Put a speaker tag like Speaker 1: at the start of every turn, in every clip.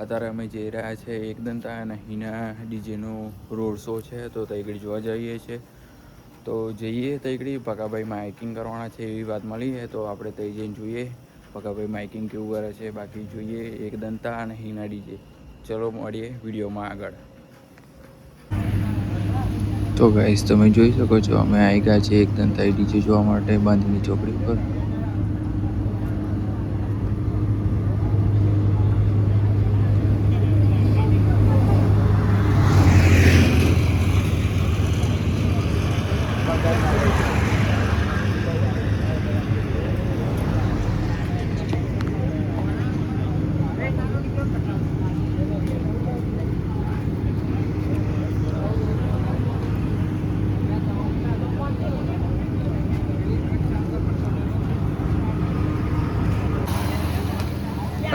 Speaker 1: અત્યારે અમે જઈ રહ્યા છે એકદંતા અને હિના ડીજેનો રોડ શો છે, તો તઈગડી જોવા જઈએ છીએ. તો જઈએ તઈગડી પકાભાઈ માઇકિંગ કરવાના છે એવી વાત મળી છે, તો આપણે તઈ જઈને જોઈએ પકાભાઈ માઇકિંગ કેવું કરે છે. બાકી જોઈએ એકદંતા અને હિના ડીજે. ચલો મળીએ વિડીયોમાં આગળ. તો ગાઈસ તમે જોઈ શકો છો અમે આવી ગયા છીએ એકદંતા ડીજે જોવા માટે બાંધણી ચોકડી પર.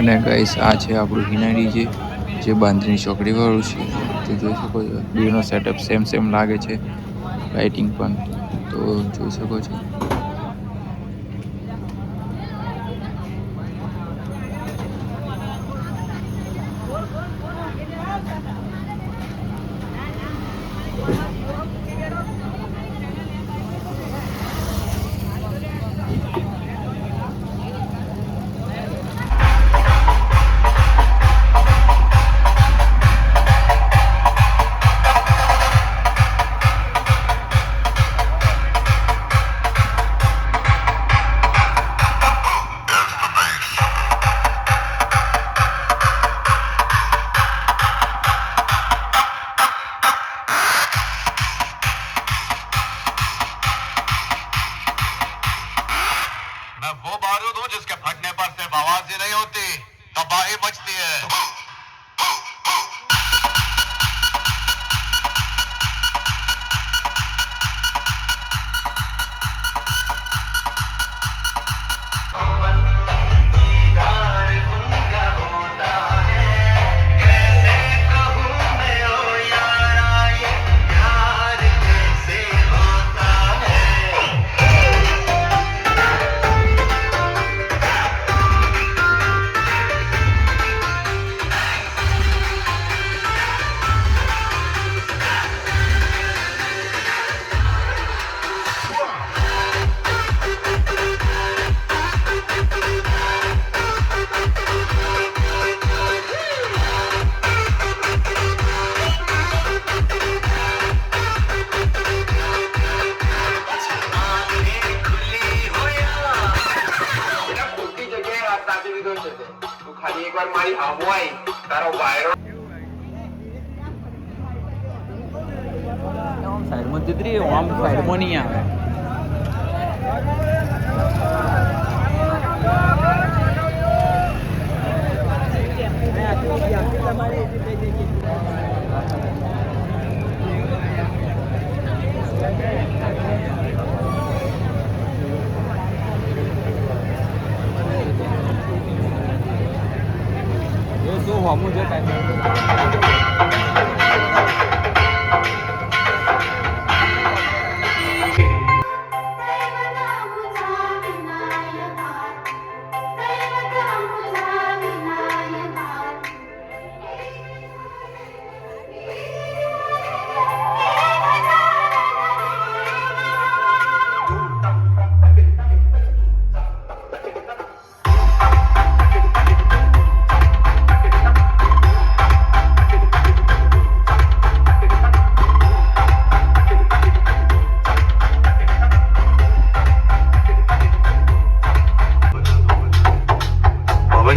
Speaker 1: અને ગાઈસ આ છે આપણું હિના ડીજે જે બાંધણી ચોકડી વાળું છે. તો જોઈ શકો છો બેનો સેટઅપ સેમ લાગે છે, લાઇટિંગ પણ તો જોઈ શકો છો.
Speaker 2: वो बारूद हूँ जिसके फटने पर सिर्फ आवाज ही नहीं होती, तबाही मचती है. ખાલી એકવાર મારી આબુ આઈ તારો વાયરો
Speaker 1: સાઈડમાં જતી રહી આમ સાઈડમાં નહીં આવે. શું હોમું છે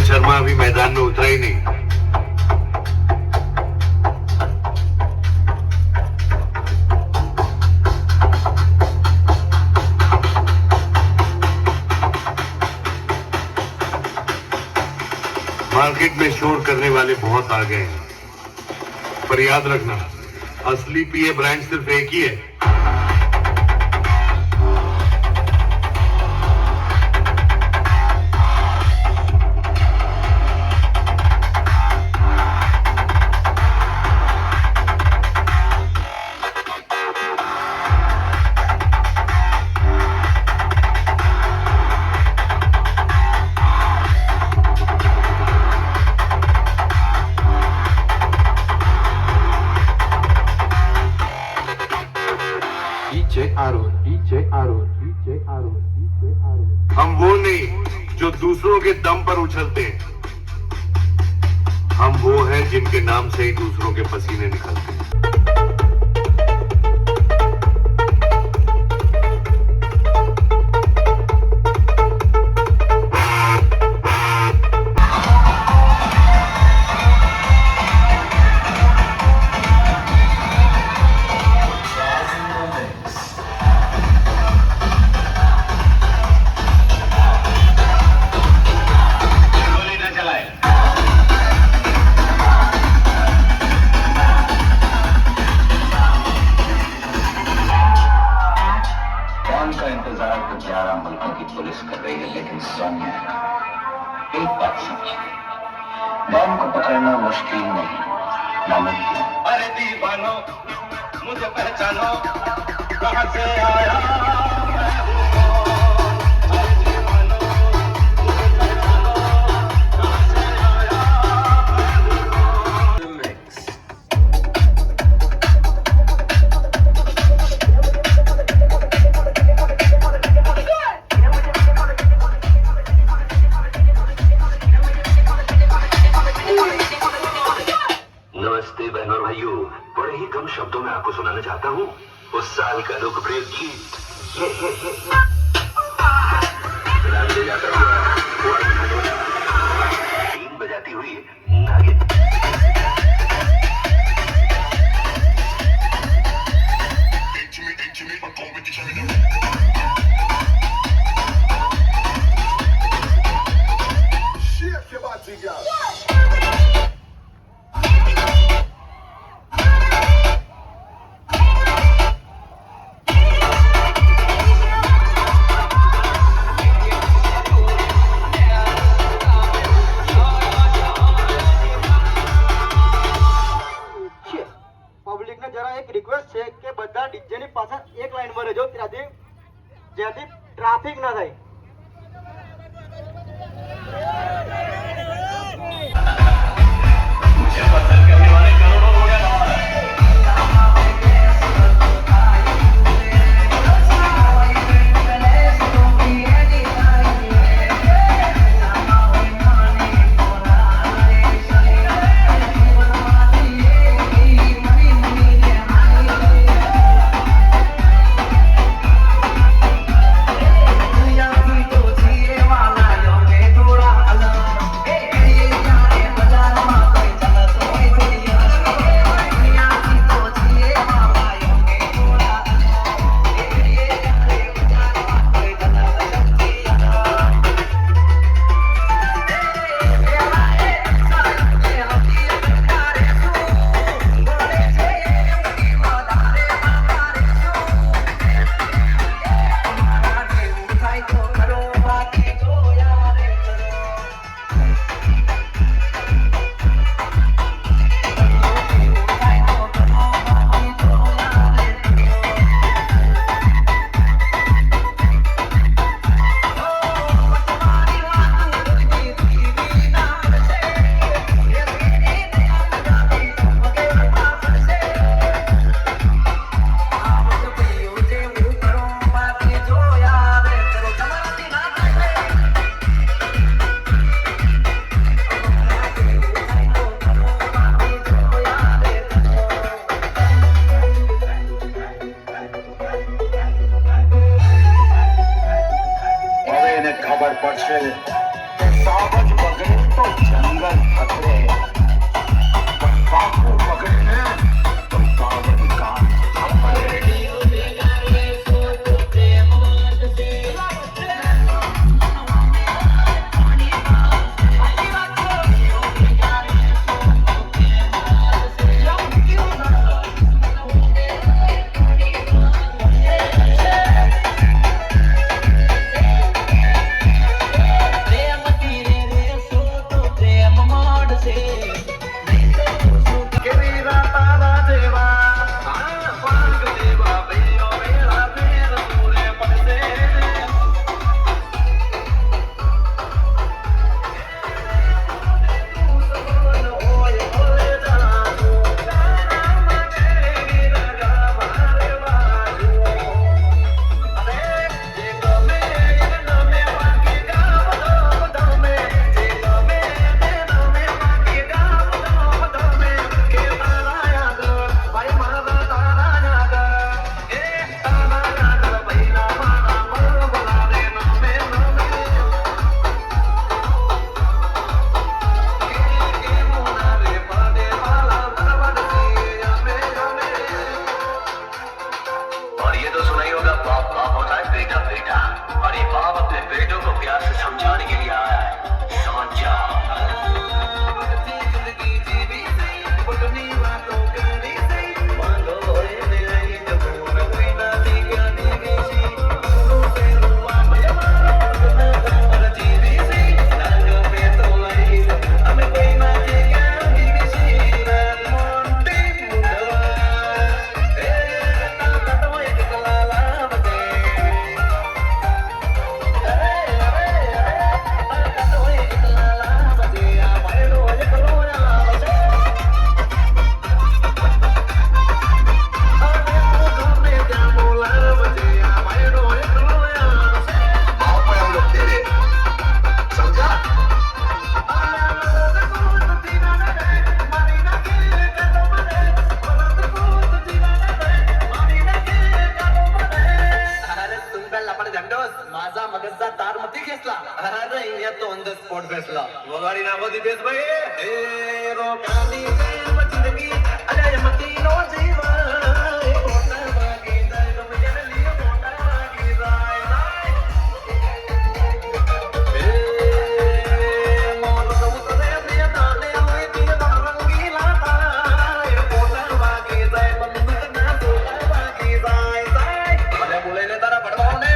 Speaker 2: शर्मा अभी मैदान में उतरा ही नहीं. मार्केट में शोर करने वाले बहुत आ गए हैं, पर याद रखना असली पीए ब्रांड सिर्फ एक ही है. हम वो नहीं जो दूसरों के दम पर उछलते हैं, हम वो हैं जिनके नाम से ही दूसरों के पसीने निकलते हैं।
Speaker 3: का इंतजार तो 11 मुल्कों की पुलिस कर रही है, लेकिन सोनिया एक बात समझिए, बम को पकड़ना मुश्किल नहीं, नामुमकिन। अरे दीवानो, मुझे पहचानो, कहां से आया मैं हूं कौन? अरे दीवानो, मुझे पहचानो, कहां से आया मैं हूं कौन? नमस्ते बहनों और भाइयों, बड़े ही कम शब्दों में आपको सुनाना चाहता हूँ उस साल का लोकप्रिय गीत। ले जाता हुआ 3 बजाती हुई नागिन।
Speaker 4: પબ્લિકને જરા એક રિક્વેસ્ટ છે કે બધા ડીજેની પાછળ એક લાઈનમાં રહેજો, જેથી ટ્રાફિક ના થાય.
Speaker 3: थोड़ा अलग ધ સ્પોટ ફેસલા વગાડી નાખો દીપેશ ભાઈ એ રોકાની પ્રેમ જિંદગી અરે મતી નો જીવન એ મોટા ભાગી જાય તમે જેને લીયો મોટા ભાગી જાય એ મોર સમુદ્રે પ્રિય તાને હોય તીર રંગી લાતા એ મોટા ભાગી જાય બંદૂક ના મોટા ભાગી જાય ભલે બોલે ને તારા પડવાને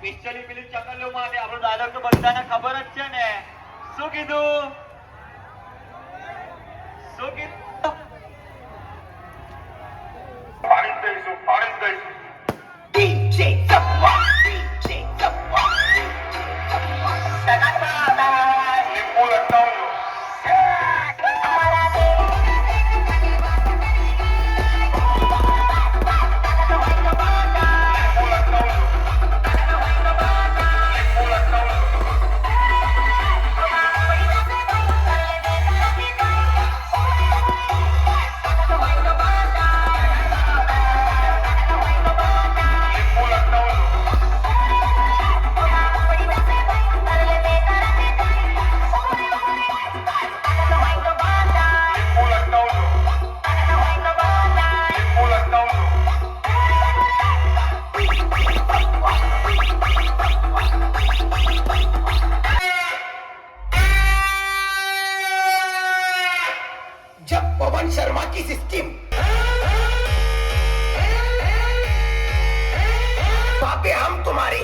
Speaker 4: સ્પેશિયલી પેલી ચકલીઓ માટે આપણો ડાયલોગ તો બધાને ખબર જ છે ને. શું કીધું? શું કીધું?
Speaker 2: પાડી દઈશું, પાડી દઈશું.
Speaker 3: DJ Tapwa, DJ Tapwa,
Speaker 2: લીંબુ લટકાવજો.
Speaker 5: की सिस्टम पापे हम तुम्हारी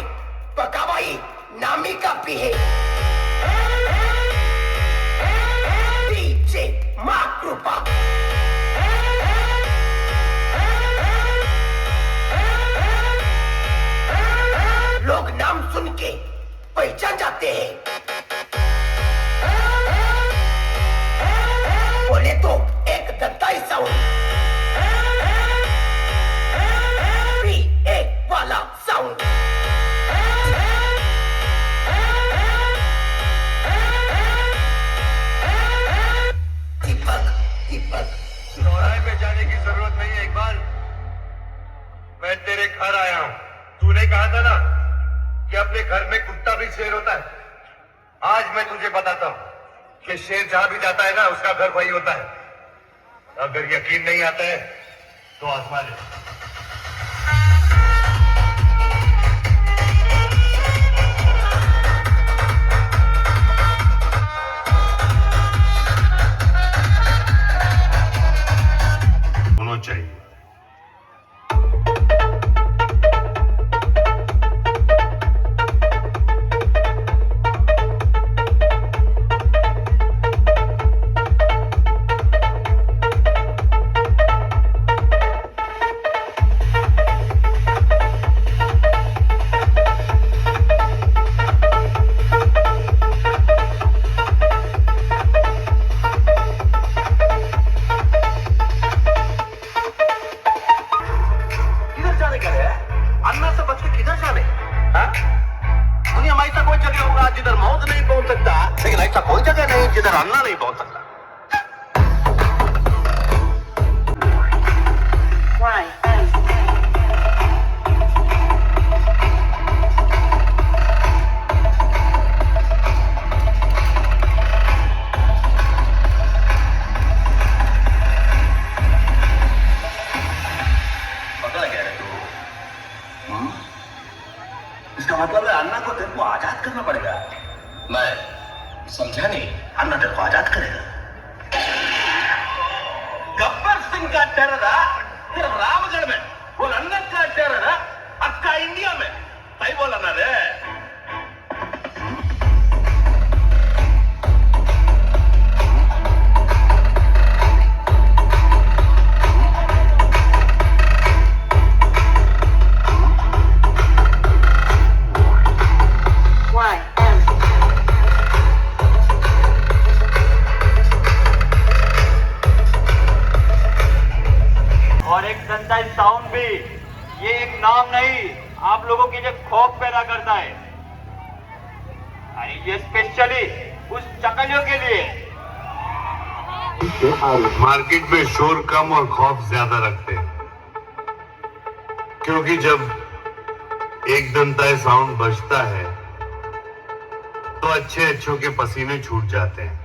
Speaker 5: पकावाई नामी का पी है पीछे माँ कृपा लोग नाम सुन के पहचान जाते हैं बोले तो एक दत्ताई साउंड पी एक वाला साउंड दीपक दीपक
Speaker 2: चौराहे पे जाने की जरूरत नहीं है इकबाल। मैं तेरे घर आया हूँ। तूने कहा था ना कि अपने घर में कुत्ता भी शेर होता है। आज मैं तुझे बताता हूँ कि शेर जहां भी जाता है ना उसका घर वही होता है। अगर यकीन नहीं आता है तो आजमा ले। होना चाहिए।
Speaker 5: किधर जाने का है अन्ना से बच के किधर जाने हाँ? दुनिया में ऐसा कोई जगह होगा जिधर मौत नहीं पहुंच सकता लेकिन ऐसा कोई जगह नहीं जिधर अन्ना नहीं पहुंच सकता पता लगा रे तू इसका मतलब है अन्ना को तेरे को आजाद करना पड़ेगा मैं समझा नहीं अन्ना तेरे को आजाद करेगा गब्बर सिंह का टेरर सिर्फ रामगढ़ में वो अन्ना का टेरर अक्का इंडिया में सही बोला ना रे
Speaker 4: और एक दंताई साउंड भी ये एक नाम नहीं आप लोगों के लिए खौफ पैदा करता है अरे ये स्पेशली उस चकलियों के लिए
Speaker 2: मार्केट में शोर कम और खौफ ज्यादा रखते हैं क्योंकि जब एक दंताई साउंड बजता है तो अच्छे अच्छों के पसीने छूट जाते हैं।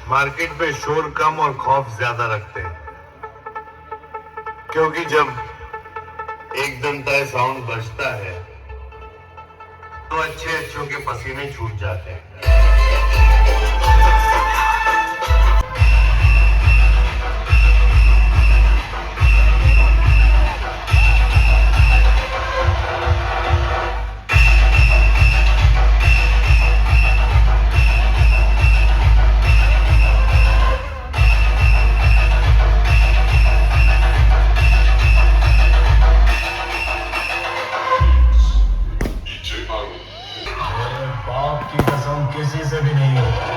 Speaker 2: मार्केट में शोर कम और खौफ ज्यादा रखते हैं क्योंकि जब एक दंताई साउंड बजता है तो अच्छे अच्छों के पसीने छूट जाते हैं।
Speaker 5: बाप की कसम किसी से भी नहीं होता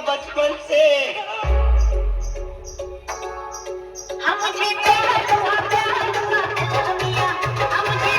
Speaker 6: बचपन से हम मुझे प्यार हुआ मियां हम मुझे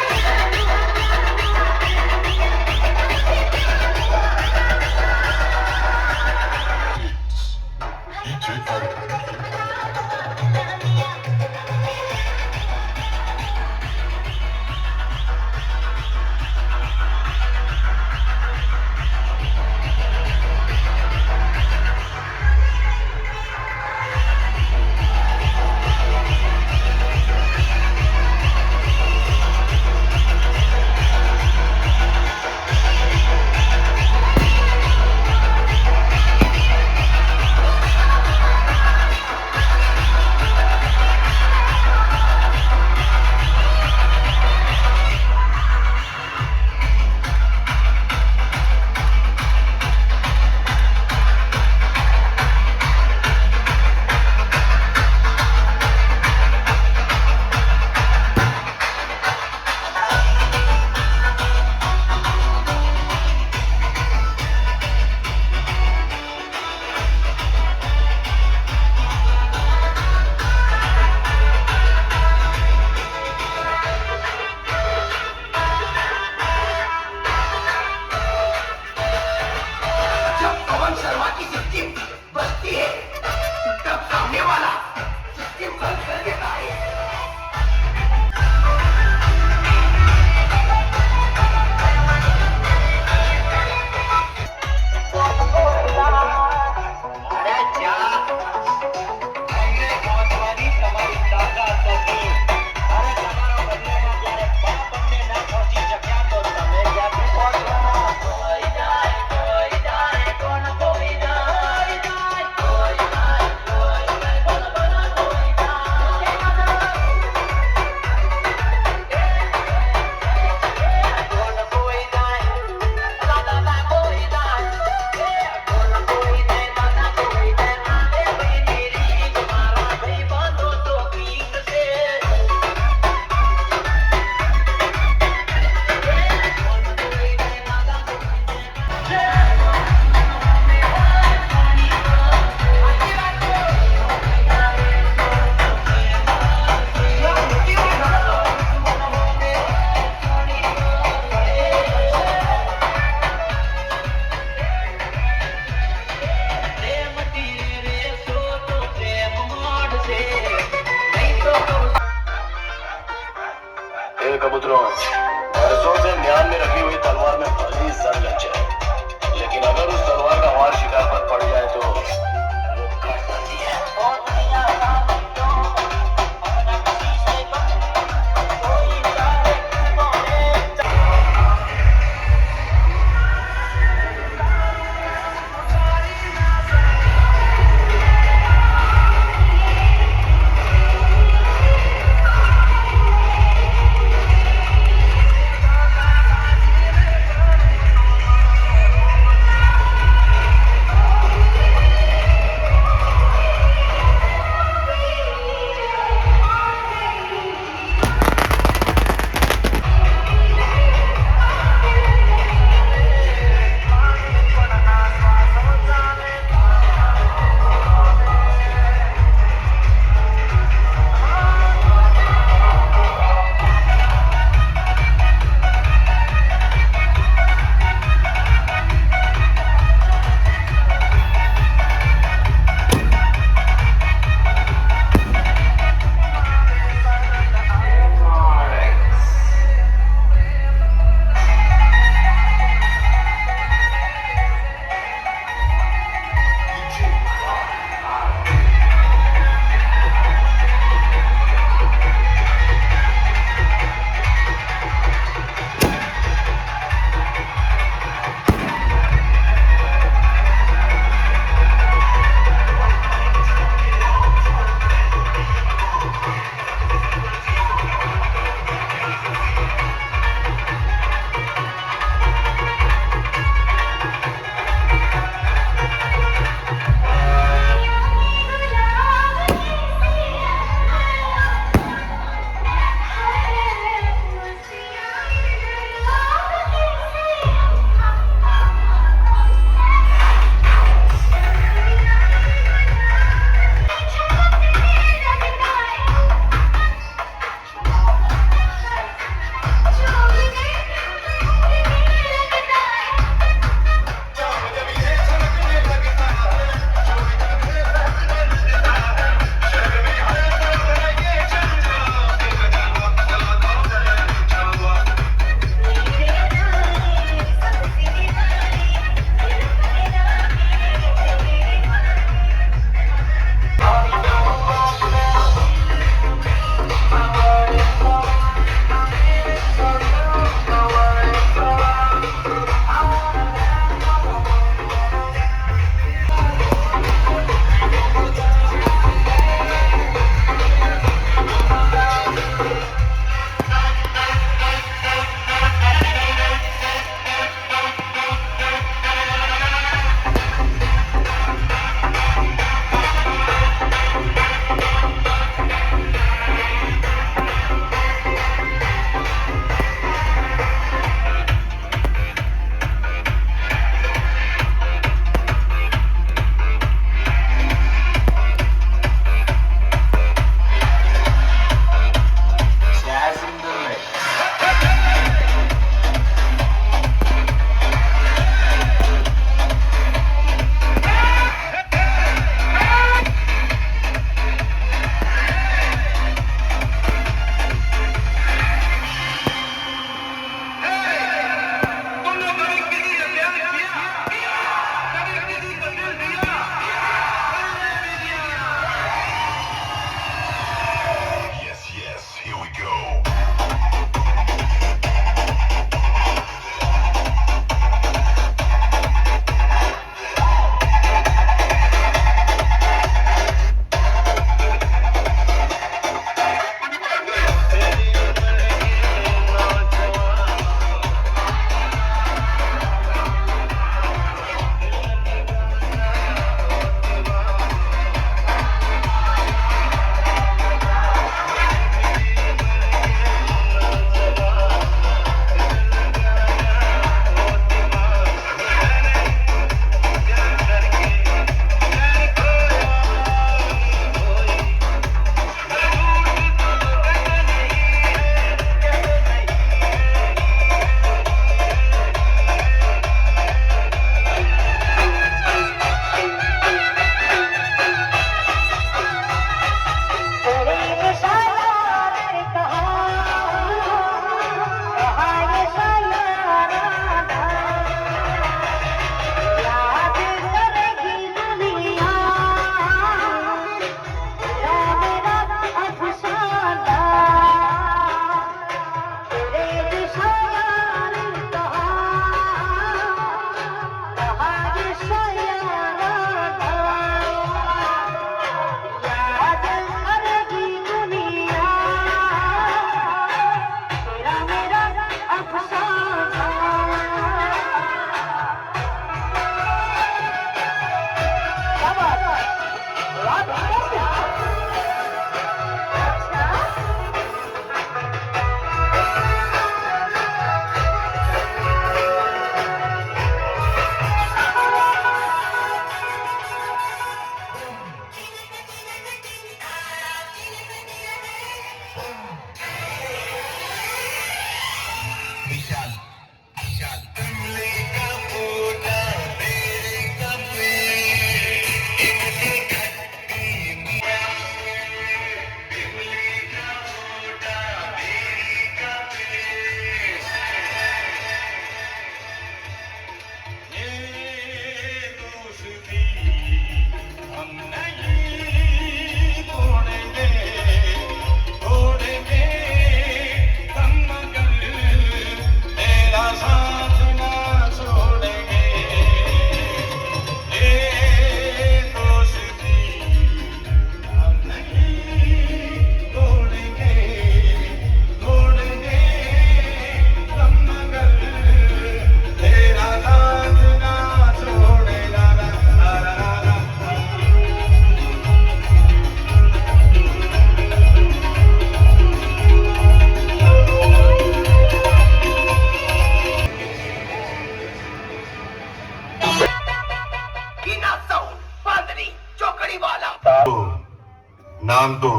Speaker 2: नाम तो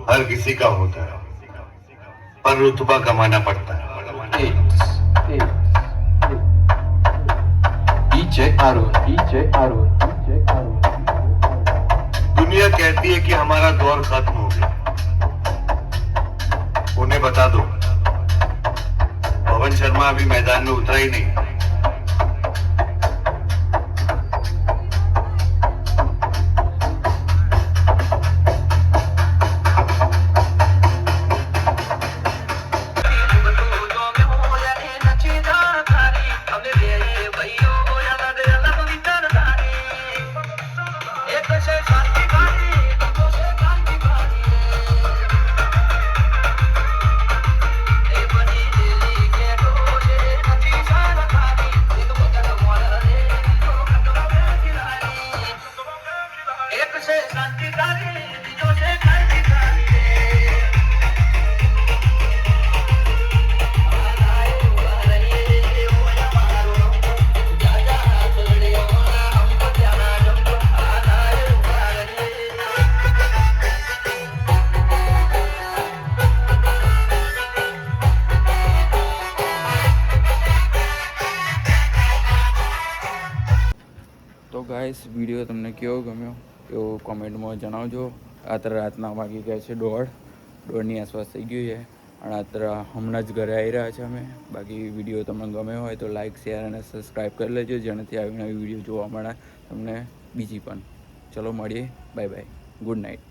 Speaker 2: हर किसी का होता है, पर रुतबा कमाना पड़ता है। दुनिया कहती है कि हमारा दौर खत्म हो गया। उन्हें बता दो, पवन शर्मा अभी मैदान में उतरा ही नहीं।
Speaker 1: તો ગાઈસ વિડીયો તમને કેવો ગમ્યો એવું કોમેન્ટમાં જણાવજો. અત્યારે રાતના વાગી ગયા છે 1:30 આસપાસ થઈ ગયું છે અને અત્યારે હમણાં જ ઘરે આવી રહ્યા છે અમે. બાકી વિડીયો તમને ગમ્યો હોય તો લાઇક, શેર અને સબસ્ક્રાઈબ કરી લેજો, જેનાથી આવી નવી વિડીયો જોવા મળે તમને બીજી પણ. ચલો મળીએ, બાય બાય, ગુડ નાઇટ.